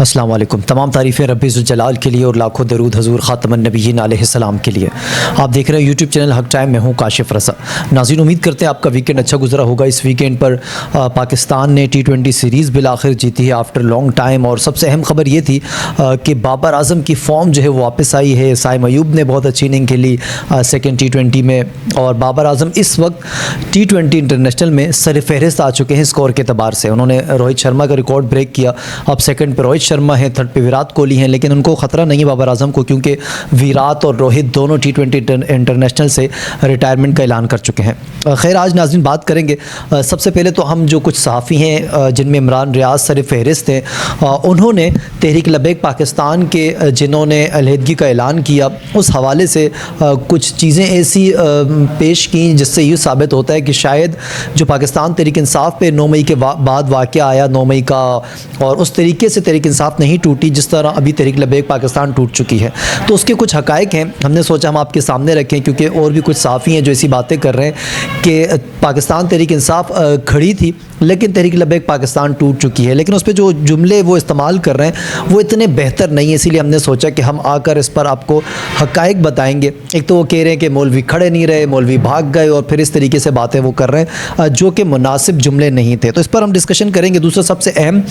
अस्सलाम वालेकुम। तमाम तारीफ़ें रब्बी ज़ुल जलाल के लिए और लाखों दरूद हज़ूर ख़ातमुन नबिय्यीन अलैहिस्सलाम के लिए। आप देख रहे हैं यूट्यूब चैनल हक टाइम, मैं हूँ काशिफ़ रज़ा। नाज़रीन, उम्मीद करते हैं आपका वीकेंड अच्छा गुजरा होगा। इस वीकेंड पर पाकिस्तान ने T20 सीरीज़ बिल आखिर जीती है आफ्टर लॉन्ग टाइम। और सबसे अहम ख़बर ये थी कि बाबर आज़म की फ़ॉर्म जो है वो वापस आई है। साइम अयूब ने बहुत अच्छी इनिंग खेली सेकेंड T20 में, और बाबर आज़म इस वक्त T20 इंटरनेशनल में सरफ़हरिस्त आ चुके हैं स्कोर के अतबार से। उन्होंने रोहित शर्मा का रिकॉर्ड ब्रेक किया। अब सेकंड पे रोहित शर्मा है, थर्ड पे विराट कोहली हैं, लेकिन उनको ख़तरा नहीं है बाबर आज़म को, क्योंकि विराट और रोहित दोनों T20 इंटरनेशनल से रिटायरमेंट का ऐलान कर चुके हैं। खैर, आज नाज़रीन बात करेंगे। सबसे पहले तो हम जो कुछ सहाफ़ी हैं जिनमें इमरान रियाज सर फहरिस्त हैं, उन्होंने तहरीक लबैक पाकिस्तान के जिन्होंने अलहदगी का ऐलान किया उस हवाले से कुछ चीज़ें ऐसी पेश की जिससे ये साबित होता है कि शायद जो पाकिस्तान तहरीक इंसाफ़ पे 9 मई के बाद वाक़या आया 9 मई का, और उस तरीके से तहरीक इंसाफ़ नहीं टूटी जिस तरह अभी तहरीक लबैक पाकिस्तान टूट चुकी है। तो उसके कुछ हक़ाइक़ हैं, हमने सोचा हम आपके सामने रखें, क्योंकि और भी कुछ सहाफ़ी हैं जो ऐसी बातें कर रहे हैं कि पाकिस्तान तहरीक इंसाफ़ खड़ी थी लेकिन तहरीक लबैक पाकिस्तान टूट चुकी है। लेकिन उस पर जो जुमले वो इस्तेमाल कर रहे हैं वो इतने बेहतर नहीं है, इसीलिए हमने सोचा कि हम आकर इस पर आपको हक़ाइक़ बताएंगे। एक तो वो कह रहे हैं कि मौलवी खड़े नहीं रहे, मौलवी भाग गए, और फिर इस तरीके से बातें वो कर रहे हैं जो कि मुनासिब जुमले नहीं थे। तो इस पर हम डिस्कशन करेंगे। दूसरा सबसे अहम,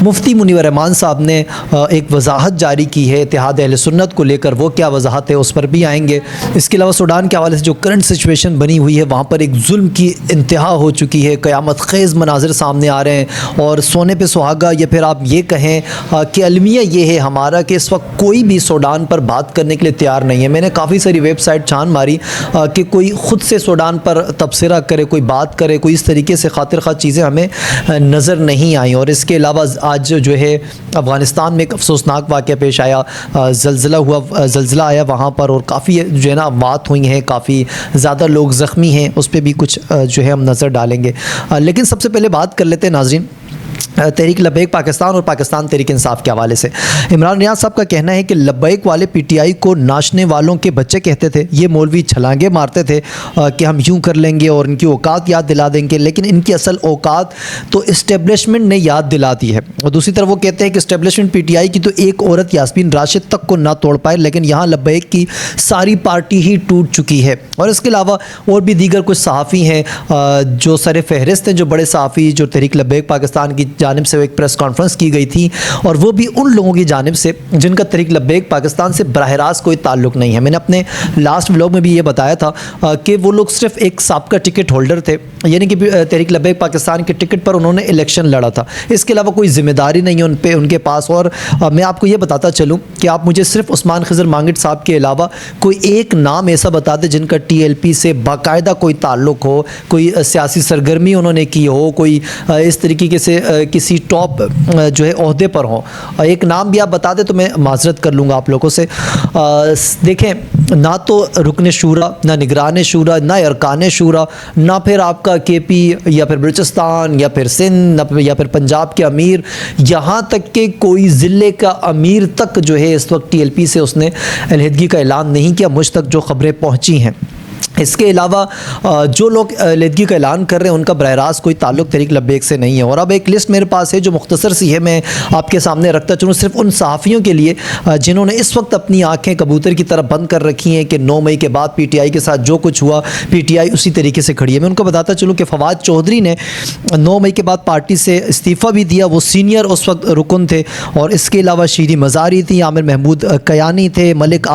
मुफ्ती मुनीवर रहमान साहब ने एक वजाहत जारी की है इत्तेहाद अहले सुन्नत को लेकर। वो क्या वजाहत है उस पर भी आएंगे। इसके अलावा सूडान के हवाले से जो करंट सिचुएशन बनी हुई है, वहाँ पर एक जुल्म की इंतहा हो चुकी है, क़यामत ख़ेज़ मनाज़िर सामने आ रहे हैं, और सोने पे सुहागा, या फिर आप ये कहें कि अलमिया ये है हमारा कि इस वक्त कोई भी सूडान पर बात करने के लिए तैयार नहीं है। मैंने काफ़ी सारी वेबसाइट छान मारी कि कोई ख़ुद से सूडान पर तबसरा करे, कोई बात करे, कोई इस तरीके से खातिर खा चीज़ें हमें नज़र नहीं आई। और इसके अलावा आज जो है अफ़गानिस्तान में एक अफसोसनाक वाक़या पेश आया, ज़लज़ला आया वहाँ पर, और काफ़ी जो है ना अमवात हुई हैं, काफ़ी ज़्यादा लोग ज़ख्मी हैं। उस पर भी कुछ जो है हम नज़र डालेंगे। लेकिन सबसे पहले बात कर लेते हैं नाज़रीन तहरीक लबैक पाकिस्तान और पाकिस्तान तहरीक इंसाफ़ के हवाले से। इमरान रियाज साहब का कहना है कि लबैक वाले PTI को नाचने वालों के बच्चे कहते थे। ये मौलवी छलांगे मारते थे कि हम यूँ कर लेंगे और इनकी औकात याद दिला देंगे, लेकिन इनकी असल औकात तो इस्टेब्लिशमेंट ने याद दिला दी है। और दूसरी तरफ वो कहते हैं कि इस्टेब्लिशमेंट PTI की तो एक औरत यास्मीन राशिद तक को ना तोड़ पाए, लेकिन यहाँ लबैक की सारी पार्टी ही टूट चुकी है। और इसके अलावा और भी दीगर कुछ सहाफ़ी हैं जो सर फहरिस्त हैं, जो बड़े सहाफ़ी जो तहरीक लबैक पाकिस्तान की जानिब से एक प्रेस कॉन्फ्रेंस की गई थी, और वो भी उन लोगों की जानिब से जिनका तहरीक लबैक पाकिस्तान से बराह रास्त कोई ताल्लुक़ नहीं है। मैंने अपने लास्ट व्लॉग में भी ये बताया था कि वो लोग सिर्फ एक साबका टिकट होल्डर थे, यानी कि तहरीक लबैक पाकिस्तान के टिकट पर उन्होंने इलेक्शन लड़ा था। इसके अलावा कोई ज़िम्मेदारी नहीं है उनके पास। और मैं आपको ये बताता चलूँ कि आप मुझे सिर्फ उस्मान खिज़र मांगिट साहब के अलावा कोई एक नाम ऐसा बता दें जिनका TLP से बाकायदा कोई ताल्लुक़ हो, कोई सियासी सरगर्मी उन्होंने की हो, कोई इस तरीके से किसी टॉप जो है ओहदे पर हो। एक नाम भी आप बता दें तो मैं माजरत कर लूँगा आप लोगों से। देखें, ना तो रुकन शूरा, ना निगरान शूरा, ना अरकान शूरा, ना फिर आपका KP या फिर बलूचिस्तान या फिर सिंध या फिर पंजाब के अमीर, यहाँ तक कि कोई ज़िले का अमीर तक जो है इस वक्त TLP से उसने अलहदगी का ऐलान नहीं किया, मुझ तक जो ख़बरें पहुँची हैं। इसके अलावा जो लोग अलहदगी का ऐलान कर रहे हैं उनका बराह रास्त कोई ताल्लुक़ तहरीक लबैक से नहीं है। और अब एक लिस्ट मेरे पास है जो मुख्तसर सी है, मैं आपके सामने रखता चलूँ सिर्फ उन सहाफ़ियों के लिए जिन्होंने इस वक्त अपनी आँखें कबूतर की तरफ बंद कर रखी हैं कि 9 मई के बाद PTI के साथ जो कुछ हुआ PTI उसी तरीके से खड़ी है। मैं उनको बताता चलूँ कि फवाद चौधरी ने 9 मई के बाद पार्टी से इस्तीफ़ा भी दिया, वो सीनियर उस वक्त रुकन थे। और इसके अलावा शीरी मज़ारी थी, आमिर महमूद कयानी थे, मलिक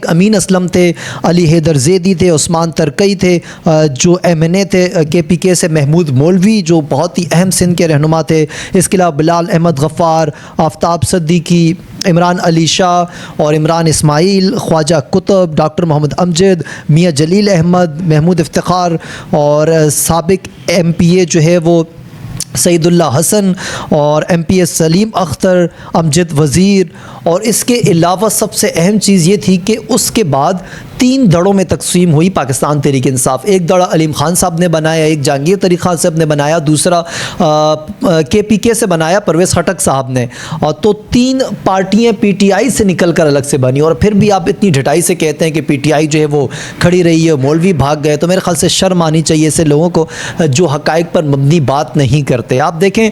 अमीन असलम थे, अली हैदर ज़ैदी थे, उस्मान तरकई थे जो MNA थे, KPK से महमूद मौलवी जो बहुत ही अहम सिंध के रहनुमा थे। इसके अलावा बिलाल अहमद गफ़ार, आफ्ताब सिद्दीकी, इमरान अली शाह और इमरान इस्माइल, ख्वाजा कुतुब, डॉक्टर मोहम्मद अमजद, मियाँ जलील अहमद, महमूद इफ्तिखार, और साबिक MPA जो है वो सईदुल्लाह हसन, और MPS सलीम अख्तर, अमजद वज़ीर। और इसके अलावा सबसे अहम चीज़ ये थी कि उसके बाद 3 धड़ों में तकसीम हुई पाकिस्तान तहरीक इंसाफ। एक धड़ा अलीम खान साहब ने बनाया, एक जहांगीर तरीक़ खान साहब ने बनाया, दूसरा KPK से बनाया परवेज़ खटक साहब ने। और तो 3 पार्टियाँ PTI से निकल कर अलग से बनी, और फिर भी आप इतनी ढिठाई से कहते हैं कि PTI जो है वो खड़ी रही है, मौलवी भाग गए। तो मेरे ख्याल से शर्म आनी चाहिए ऐसे लोगों को जो हक़ाइक़ पर मबनी बात नहीं करते। आप देखें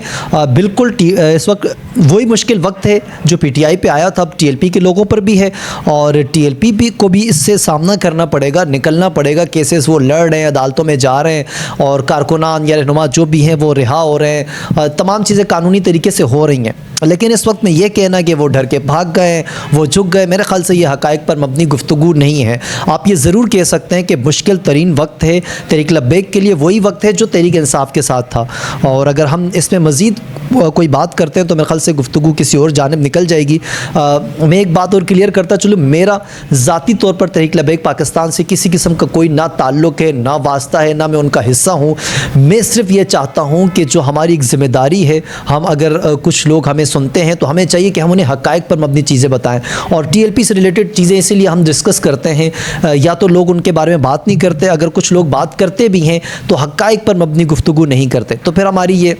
बिल्कुल इस वक्त वही मुश्किल वक्त है जो PTI पे आया था, अब TLP के लोगों पर भी है, और TLP भी को भी इससे सामना करना पड़ेगा, निकलना पड़ेगा। केसेस वो लड़ रहे हैं, अदालतों में जा रहे हैं, और कारकुनान या रहनुमा जो भी हैं वो रिहा हो रहे हैं, तमाम चीज़ें कानूनी तरीके से हो रही हैं। लेकिन इस वक्त में ये कहना कि वो डर के भाग गए, वो झुक गए, मेरे ख्याल से ये हक़ाइक़ पर मबनी गुफ्तगू नहीं है। आप ये ज़रूर कह सकते हैं कि मुश्किल तरीन वक्त है तहरीक लब्बैक के लिए, वही वक्त है जो तहरीक इंसाफ के साथ था। और अगर हम इसमें मज़ीद कोई बात करते हैं तो मेरे ख्याल से गुफ्तगू किसी और जानिब निकल जाएगी। मैं एक बात और क्लियर करता चलूँ, मेरा ज़ाती तौर पर तहरीक लब्बैक पाकिस्तान से किसी किस्म का कोई ना ताल्लुक़ है, ना वास्ता है, ना मैं उनका हिस्सा हूँ। मैं सिर्फ ये चाहता हूँ कि जो हमारी एक ज़िम्मेदारी है, हम अगर कुछ लोग हमें सुनते हैं तो हमें चाहिए कि हम उन्हें हक़ाइक़ पर मबनी चीज़ें बताएं। और TLP से रिलेटेड चीज़ें इसीलिए हम डिस्कस करते हैं, या तो लोग उनके बारे में बात नहीं करते, अगर कुछ लोग बात करते भी हैं तो हक़ाइक़ पर मबनी गुफ्तगू नहीं करते। तो फिर हमारी ये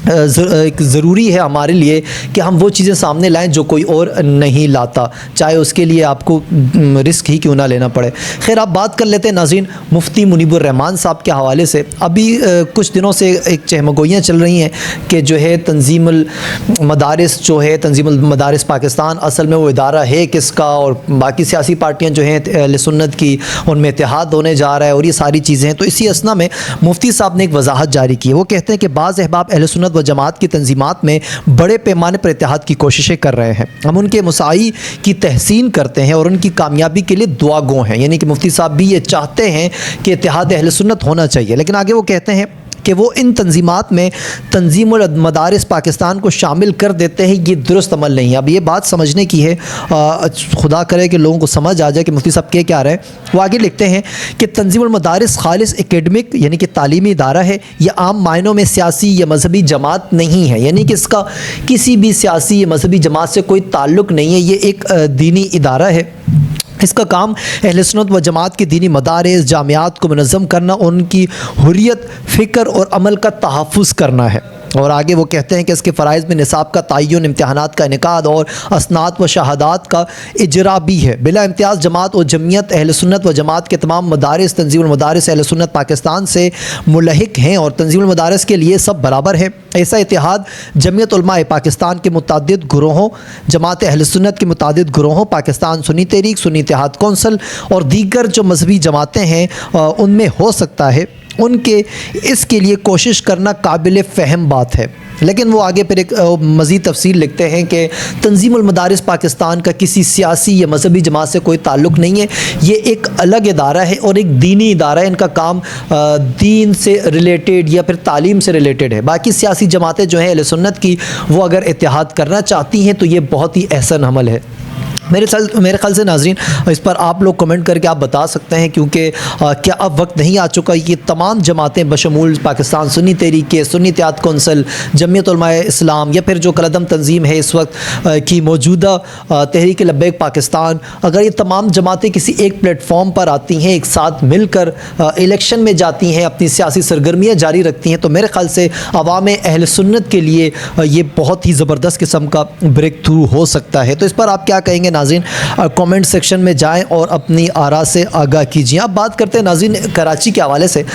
ज़रूरी है हमारे लिए कि हम वो चीज़ें सामने लाएं जो कोई और नहीं लाता, चाहे उसके लिए आपको रिस्क ही क्यों ना लेना पड़े। खैर, आप बात कर लेते हैं नाज़रीन मुफ्ती मुनीबुर रहमान साहब के हवाले से। अभी कुछ दिनों से एक चहमगोइयाँ चल रही हैं कि जो है तंजीमुल मदारिस जो है, तंजीमुल मदारिस पाकिस्तान असल में वो इदारा है किसका, और बाकी सियासी पार्टियाँ जो हैं अहले सुन्नत की उनमें इत्तेहाद होने जा रहा है, और ये सारी चीज़ें हैं। तो इसी असना में मुफ्ती साहब ने एक वजाहत जारी की है। वो कहते हैं कि बाज़ अहबाब अहले सुन्नत व जमात की तंजीमात में बड़े पैमाने पर इत्तेहाद की कोशिशें कर रहे हैं। हम उनके मसाई की तहसीन करते हैं और उनकी कामयाबी के लिए दुआ गो हैं। यानी कि मुफ्ती साहब भी ये चाहते हैं कि इत्तेहाद अहले सुन्नत होना चाहिए, लेकिन आगे वो कहते हैं कि वो इन तंजीमात में तंजीमुल मदारिस पाकिस्तान को शामिल कर देते हैं, ये दुरुस्त अमल नहीं है। अब ये बात समझने की है, खुदा करे कि लोगों को समझ आ जाए कि मुफ्ती साहब क्या रहे हैं। वो आगे लिखते हैं कि तंजीमुल मदारिस खालिस एकेडमिक यानी कि तालीमी इदारा है, यह आम मायनों में सियासी या मजहबी जमात नहीं है। यानी कि इसका किसी भी सियासी या मजहबी जमात से कोई ताल्लुक़ नहीं है, ये एक दीनी इदारा है। इसका काम अहले सुन्नत व जमात की दीनी मदारिस जामियात को मुनज़्ज़म करना, उनकी हुर्रियत फ़िक्र और अमल का तहफ़्फ़ुज़ करना है। और आगे वो कहते हैं कि इसके फ़राइज़ में निसाब का तयन, इम्तिहानात का इनेकाद और असनाद व शहादात का इजरा भी है। बिला इम्तियाज़ जमात और जमियत अहले सुन्नत व जमात के तमाम मदारिस तंजीमुल मदारिस अहले सुन्नत पाकिस्तान से मुल्हिक हैं और तंजीमुल मदारिस के लिए सब बराबर है। ऐसा इत्तेहाद जमियत उलमाए पाकिस्तान के मुतअद्दिद गुरोहों, जमात अहले सुन्नत के मुतअद्दिद गुरोहों, पाकिस्तान सुन्नी तहरीक, सुन्नी इत्तेहाद कौंसल और दीगर जो मजहबी जमातें हैं उनमें हो सकता है। उनके इसके लिए कोशिश करना काबिल फ़हम बात है। लेकिन वो आगे फिर एक मज़ीद तफसील लिखते हैं कि तंजीमुल मदारिस पाकिस्तान का किसी सियासी या मजहबी जमात से कोई ताल्लुक़ नहीं है, ये एक अलग इदारा है और एक दीनी इदारा है। इनका काम दीन से रिलेटेड या फिर तालीम से रिलेटेड है। बाकी सियासी जमातें जो हैं अहले सुन्नत की, वो अगर इत्तेहाद करना चाहती हैं तो ये बहुत ही अहसन अमल है। मेरे ख्याल से नाज़रीन इस पर आप लोग कमेंट करके आप बता सकते हैं, क्योंकि क्या अब वक्त नहीं आ चुका कि तमाम जमातें बशमूल पाकिस्तान सुन्नी तहरीक, सुन्नी इत्तेहाद कौंसल, जमियत उलमाए इस्लाम या फिर जो कलदम तंजीम है इस वक्त की मौजूदा तहरीक लब्बैक पाकिस्तान, अगर ये तमाम जमातें किसी एक प्लेटफॉर्म पर आती हैं, एक साथ मिलकर इलेक्शन में जाती हैं, अपनी सियासी सरगर्मियाँ जारी रखती हैं, तो मेरे ख्याल से अवाम अहल सुन्नत के लिए ये बहुत ही ज़बरदस्त किस्म का ब्रेक थ्रू हो सकता है। तो इस पर आप क्या कहेंगे नाज़रीन? कमेंट सेक्शन में जाएं और अपनी आरा से आगाह कीजिए। अब बात करते हैं नाज़रीन कराची के हवाले से।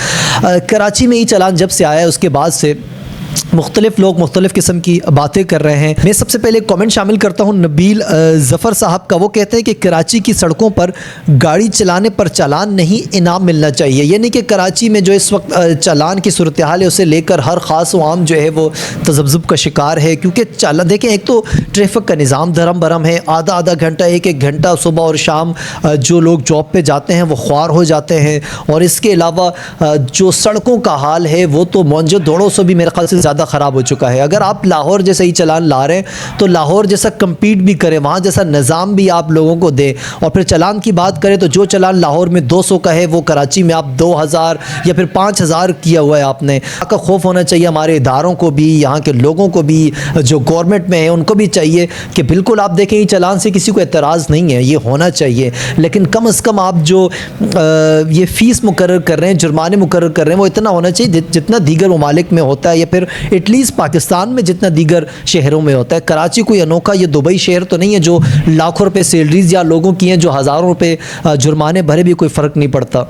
कराची में ही चालान जब से आया है उसके बाद से मुख्तलिफ लोग मुख्तलिफ किस्म की बातें कर रहे हैं। मैं सबसे पहले कमेंट शामिल करता हूं नबील ज़फ़र साहब का। वो कहते हैं कि कराची की सड़कों पर गाड़ी चलाने पर चालान नहीं, इनाम मिलना चाहिए। यानी कि कराची में जो इस वक्त चालान की सूरत हाल है उसे लेकर हर ख़ास व आम जो है वो तज़ब्ज़ुब का शिकार है, क्योंकि चालान देखें, एक तो ट्रैफिक का निज़ाम धर्म भरम है, आधा घंटा एक घंटा सुबह और शाम जो लोग जॉब पर जाते हैं वो ख्वार हो जाते हैं। और इसके अलावा जो सड़कों का हाल है वो तो मौजूद दौड़ों से भी मेरे ख्याल से ज़्यादा ख़राब हो चुका है। अगर आप लाहौर जैसा ही चलान ला रहे हैं तो लाहौर जैसा कम्पीट भी करें, वहाँ जैसा निज़ाम भी आप लोगों को दें। और फिर चलान की बात करें तो जो चलान लाहौर में 200 का है वो कराची में आप 2000 या फिर 5000 किया हुआ है आपने। का खौफ होना चाहिए हमारे इदारों को भी, यहाँ के लोगों को भी, जो गवर्नमेंट में है उनको भी चाहिए कि बिल्कुल आप देखें, ये चलान से किसी को एतराज़ नहीं है, ये होना चाहिए, लेकिन कम अज़ कम आप जो ये फ़ीस मुकर्रर कर रहे हैं, जुर्माने मुकर्रर कर रहे हैं, वो इतना होना चाहिए जितना दीगर ममालिक में होता है, या फिर एटलीस्ट पाकिस्तान में जितना दीगर शहरों में होता है। कराची कोई अनोखा ये दुबई शहर तो नहीं है जो लाखों रुपए सैलरीज या लोगों की हैं जो हज़ारों रुपए जुर्माने भरे भी कोई फ़र्क नहीं पड़ता।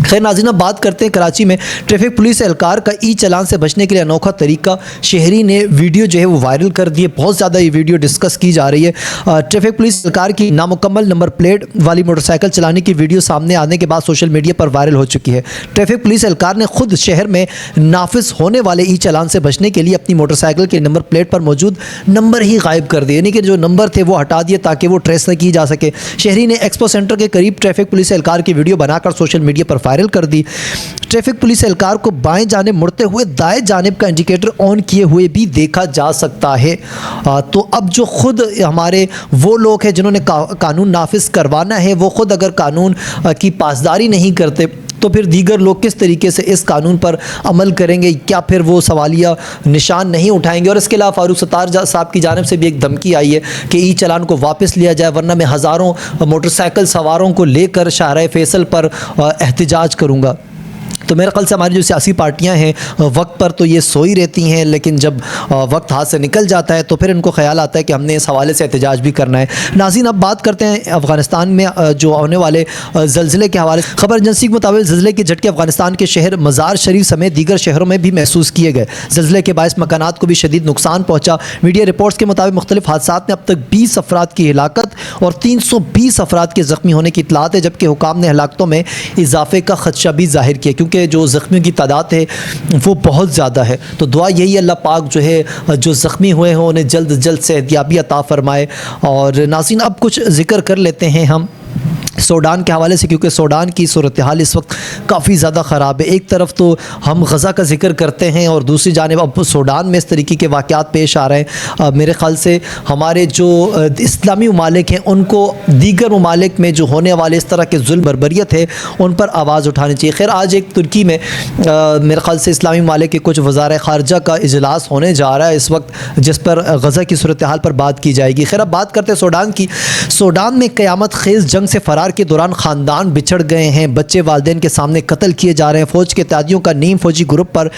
खैर नाज़रीन, अब बात करते हैं कराची में ट्रैफिक पुलिस एहलकार का ई चालान से बचने के लिए अनोखा तरीका। शहरी ने वीडियो जो है वो वायरल कर दी है, बहुत ज़्यादा ये वीडियो डिस्कस की जा रही है। ट्रैफिक पुलिस एहलकार की नामुकम्मल नंबर प्लेट वाली मोटरसाइकिल चलाने की वीडियो सामने आने के बाद सोशल मीडिया पर वायरल हो चुकी है। ट्रैफिक पुलिस एहलकार ने खुद शहर में नाफिज होने वाले ई चालान से बचने के लिए अपनी मोटरसाइकिल के नंबर प्लेट पर मौजूद नंबर ही गायब कर दिए, यानी कि जो नंबर थे वो हटा दिए ताकि वो ट्रेस न की जा सके। शहरी ने एक्सपो सेंटर के करीब ट्रैफिक पुलिस एहलकार की वीडियो बनाकर सोशल मीडिया पर वायरल कर दी। ट्रैफिक पुलिस एहलकार को बाएं जानिब मुड़ते हुए दाएं जानिब का इंडिकेटर ऑन किए हुए भी देखा जा सकता है। तो अब जो खुद हमारे वो लोग हैं जिन्होंने कानून नाफिज करवाना है, वो खुद अगर कानून की पासदारी नहीं करते तो फिर दीगर लोग किस तरीके से इस कानून पर अमल करेंगे? क्या फिर वो सवालिया निशान नहीं उठाएंगे? और इसके अलावा फारूक सत्तार साहब की जानिब से भी एक धमकी आई है कि ई चालान को वापस लिया जाए, वरना मैं हज़ारों मोटरसाइकिल सवारों को लेकर शाहराह फैसल पर एहतजाज करूँगा। तो मेरे ख्याल से हमारी जो सियासी पार्टियां हैं वक्त पर तो ये सोई रहती हैं, लेकिन जब वक्त हाथ से निकल जाता है तो फिर इनको ख्याल आता है कि हमने इस हवाले से एहतजाज भी करना है। नाज़रीन, अब बात करते हैं अफ़गानिस्तान में जो होने वाले ज़लज़ले के हवाले से। खबर एजेंसी के मुताबिक ज़लज़ले के झटके अफ़गानिस्तान के शहर मज़ार शरीफ समेत दीगर शहरों में भी महसूस किए गए। ज़लज़ले के बायस मकानात को भी शदीद नुकसान पहुँचा। मीडिया रिपोर्ट्स के मुताबिक मुख्तलिफ हादसात में अब तक 20 अफराद की हिलाकत और 320 अफराद के ज़ख्मी होने की इत्तलात है, जबकि हुकाम ने हलाकतों में इजाफे का खदशा भी ज़ाहिर किया क्योंकि जो ज़ख्मियों की तादाद है वो बहुत ज़्यादा है। तो दुआ यही अल्लाह पाक जो है जो ज़ख्मी हुए हैं उन्हें जल्द जल्द सेहतियाबी अता फ़रमाए। और नाज़रीन, अब कुछ ज़िक्र कर लेते हैं हम सूडान के हवाले से, क्योंकि सूडान की सूरत हाल इस वक्त काफ़ी ज़्यादा ख़राब है। एक तरफ तो हम गज़ा का जिक्र करते हैं और दूसरी जानिब अब सूडान में इस तरीके के वाक़यात पेश आ रहे हैं। मेरे ख़्याल से हमारे जो इस्लामी ममालिक हैं उनको दीगर ममालिक में जो होने वाले इस तरह के जुल्म बर्बरियत है उन पर आवाज़ उठानी चाहिए। खैर, आज एक तुर्की में मेरे ख़्याल से इस्लामी ममालिक के कुछ वज़ारे ख़ारजा का इजलास होने जा रहा है इस वक्त, जिस पर गज़ा की सूरत हाल पर बात की जाएगी। खैर, अब बात करते हैं सूडान की। सूडान में क़यामत खेज़ जंग से फ़रार के दौरान ख़ानदान बिछड़ गए हैं, बच्चे वालिदैन के सामने कत्ल किए जा रहे हैं। फ़ौज के तैदियों का नीम फ़ौजी ग्रुप पर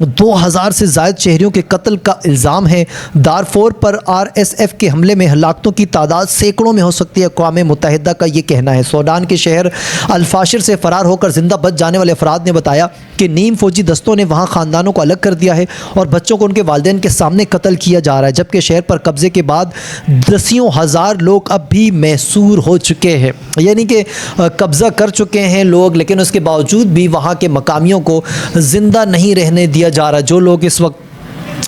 2000 से ज़ायद शहरियों के कत्ल का इल्ज़ाम है। दारफोर पर RSF के हमले में हलाकतों की तादाद सैकड़ों में हो सकती है, अक़वाम मुत्तहिदा का ये कहना है। सूडान के शहर अल-फाशिर से फ़रार होकर ज़िंदा बच जाने वाले अफराद ने बताया कि नीम फ़ौजी दस्तों ने वहाँ ख़ानदानों को अलग कर दिया है और बच्चों को उनके वालिदैन के सामने कत्ल किया जा रहा है, जबकि शहर पर कब्ज़े के बाद दसियों हज़ार लोग अब भी महसूर हो चुके हैं, यानी कि कब्ज़ा कर चुके हैं लोग, लेकिन उसके बावजूद भी वहाँ के मकामियों को ज़िंदा नहीं रहने दिया जा रहा। जो लोग इस वक्त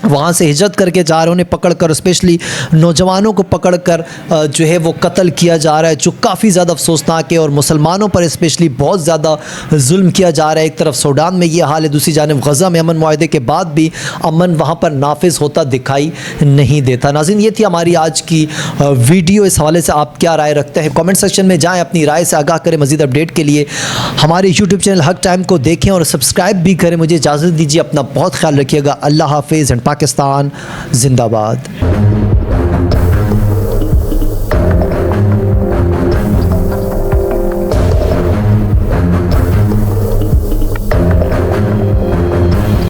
वहाँ से हिजरत करके जा रहे हैं उन्हें पकड़ कर, स्पेशली नौजवानों को पकड़ कर जो है वो कत्ल किया जा रहा है, जो काफ़ी ज़्यादा अफसोसनाक है। और मुसलमानों पर स्पेशली बहुत ज़्यादा जुल्म किया जा रहा है। एक तरफ सूडान में ये हाल है, दूसरी जानिब गज़ा में अमन मुआहदे के बाद भी अमन वहाँ पर नाफिज होता दिखाई नहीं देता। नाज़रीन, ये थी हमारी आज की वीडियो। इस हवाले से आप क्या राय रखते हैं? कमेंट सेक्शन में जाएँ, अपनी राय से आगाह करें। मज़ीद अपडेट के लिए हमारे यूट्यूब चैनल हक टाइम को देखें और सब्सक्राइब भी करें। मुझे इजाज़त दीजिए, अपना बहुत ख्याल रखिएगा। अल्लाह हाफिज़ एंड पाकिस्तान जिंदाबाद।